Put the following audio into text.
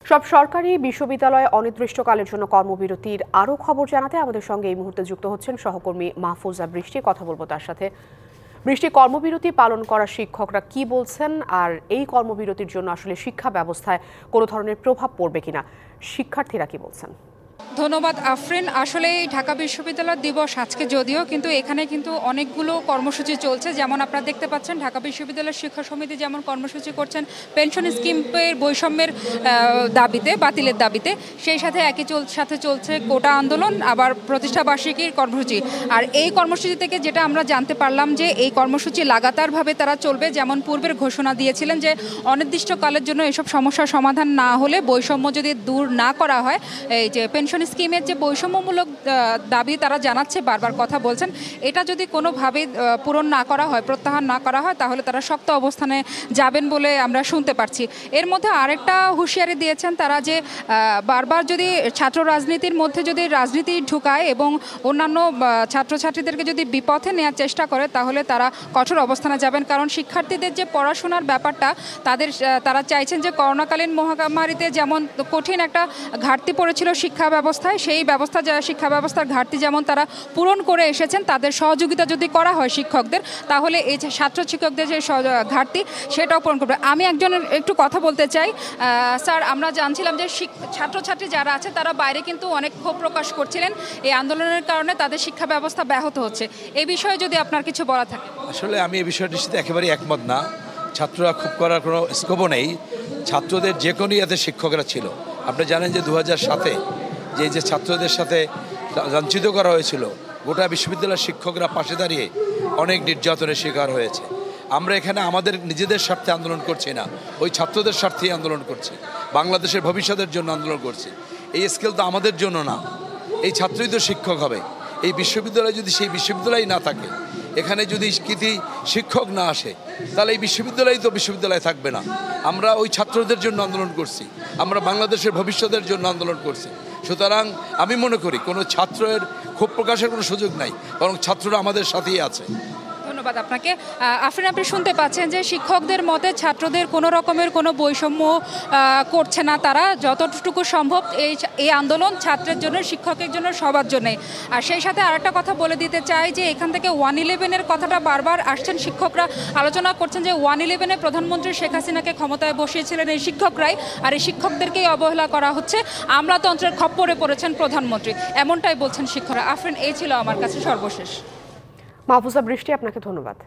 সব সরকারি বিশ্ববিদ্যালয়ে অনির্দিষ্টকালের জন্য কর্মবিরতির আরও খবর জানাতে আমাদের সঙ্গে এই মুহূর্তে যুক্ত হচ্ছেন সহকর্মী মাহফুজা বৃষ্টি। কথা বলবো তার সাথে। বৃষ্টি, কর্মবিরতি পালন করা শিক্ষকরা কি বলছেন, আর এই কর্মবিরতির জন্য আসলে শিক্ষা ব্যবস্থায় কোনো ধরনের প্রভাব পড়বে কিনা, শিক্ষার্থীরা কি বলছেন? ধন্যবাদ আফরিন। আসলে ঢাকা বিশ্ববিদ্যালয় দিবস আজকে, যদিও কিন্তু এখানে কিন্তু অনেকগুলো কর্মসূচি চলছে। যেমন আপনারা দেখতে পাচ্ছেন, ঢাকা বিশ্ববিদ্যালয় শিক্ষা সমিতি যেমন কর্মসূচি করছেন পেনশন স্কিমের বৈষম্যের দাবিতে, বাতিলের দাবিতে, সেই সাথে একই সাথে চলছে কোটা আন্দোলন, আবার প্রতিষ্ঠাবার্ষিকীর কর্মসূচি। আর এই কর্মসূচি থেকে যেটা আমরা জানতে পারলাম যে এই কর্মসূচি লাগাতারভাবে তারা চলবে। যেমন পূর্বের ঘোষণা দিয়েছিলেন যে অনির্দিষ্টকালের জন্য এসব সমস্যার সমাধান না হলে, বৈষম্য যদি দূর না করা হয়, এই যে পেনশন স্কিমের যে বৈষম্যমূলক দাবি তারা জানাচ্ছে, বারবার কথা বলছেন, এটা যদি কোনোভাবে পূরণ না করা হয়, প্রত্যাহার না করা হয়, তাহলে তারা শক্ত অবস্থানে যাবেন বলে আমরা শুনতে পারছি। এর মধ্যে আরেকটা হুঁশিয়ারি দিয়েছেন তারা, যে বারবার যদি ছাত্র রাজনীতির মধ্যে যদি রাজনীতি ঢুকায় এবং অন্যান্য ছাত্রছাত্রীদেরকে যদি বিপথে নেওয়ার চেষ্টা করে, তাহলে তারা কঠোর অবস্থানে যাবেন। কারণ শিক্ষার্থীদের যে পড়াশোনার ব্যাপারটা, তারা চাইছেন যে করোনাকালীন মহামারীতে যেমন কঠিন একটা ঘাটতি পড়েছিল শিক্ষা ব্যবস্থায়, সেই শিক্ষা ব্যবস্থার ঘাটতি যেমন তারা পূরণ করে এসেছেন, তাদের সহযোগিতা যদি করা হয় শিক্ষকদের, তাহলে এই যে ছাত্র শিক্ষকদের যে ঘাটতি, সেটাও পূরণ করবে। আমি একজনের একটু কথা বলতে চাই। স্যার, আমরা জানছিলাম যে ছাত্রছাত্রী যারা আছে তারা বাইরে কিন্তু অনেক ক্ষোভ প্রকাশ করছিলেন এই আন্দোলনের কারণে তাদের শিক্ষা ব্যবস্থা ব্যাহত হচ্ছে। এই বিষয়ে যদি আপনার কিছু বলা থাকে। আসলে আমি এই বিষয়টির সাথে একেবারেই একমত না। ছাত্ররা ক্ষোভ করার কোনো স্কোপও নেই। ছাত্রদের যে কোনো ইয়াতে শিক্ষকরা ছিল। আপনি জানেন যে 2007-এ যে ছাত্রদের সাথে লাঞ্ছিত করা হয়েছিল, গোটা বিশ্ববিদ্যালয়ের শিক্ষকরা পাশে দাঁড়িয়ে অনেক নির্যাতনের শিকার হয়েছে। আমরা এখানে আমাদের নিজেদের স্বার্থে আন্দোলন করছি না, ওই ছাত্রদের স্বার্থেই আন্দোলন করছি, বাংলাদেশের ভবিষ্যতের জন্য আন্দোলন করছি। এই স্কেল তো আমাদের জন্য না, এই ছাত্রই তো শিক্ষক হবে। এই বিশ্ববিদ্যালয় যদি সেই বিশ্ববিদ্যালয় না থাকে, এখানে যদি কৃতি শিক্ষক না আসে, তাহলে এই বিশ্ববিদ্যালয় তো বিশ্ববিদ্যালয় থাকবে না। আমরা ওই ছাত্রদের জন্য আন্দোলন করছি, আমরা বাংলাদেশের ভবিষ্যতের জন্য আন্দোলন করছি। সুতরাং আমি মনে করি কোনো ছাত্রের ক্ষোভ প্রকাশের কোনো সুযোগ নাই, বরং ছাত্ররা আমাদের সাথেই আছে। ধন্যবাদ আপনাকে। আফরিন, আপনি শুনতে পাচ্ছেন যে শিক্ষকদের মতে ছাত্রদের কোনো রকমের কোনো বৈষম্য করছে না তারা। যতটুকু সম্ভব এই আন্দোলন ছাত্রের জন্য, শিক্ষকের জন্য, সবার জন্যই। আর সেই সাথে আরেকটা কথা বলে দিতে চাই যে এখান থেকে 111-এর কথাটা বারবার আসছেন শিক্ষকরা, আলোচনা করছেন যে 111-এ প্রধানমন্ত্রী শেখ হাসিনাকে ক্ষমতায় বসিয়েছিলেন এই শিক্ষকরাই, আর এই শিক্ষকদেরকেই অবহেলা করা হচ্ছে। আমলাতন্ত্রের খপ্পরে পড়েছেন প্রধানমন্ত্রী, এমনটাই বলছেন শিক্ষকরা। আফরিন, এই ছিল আমার কাছে সর্বশেষ। মাহফুজা বৃষ্টি, আপনাকে ধন্যবাদ।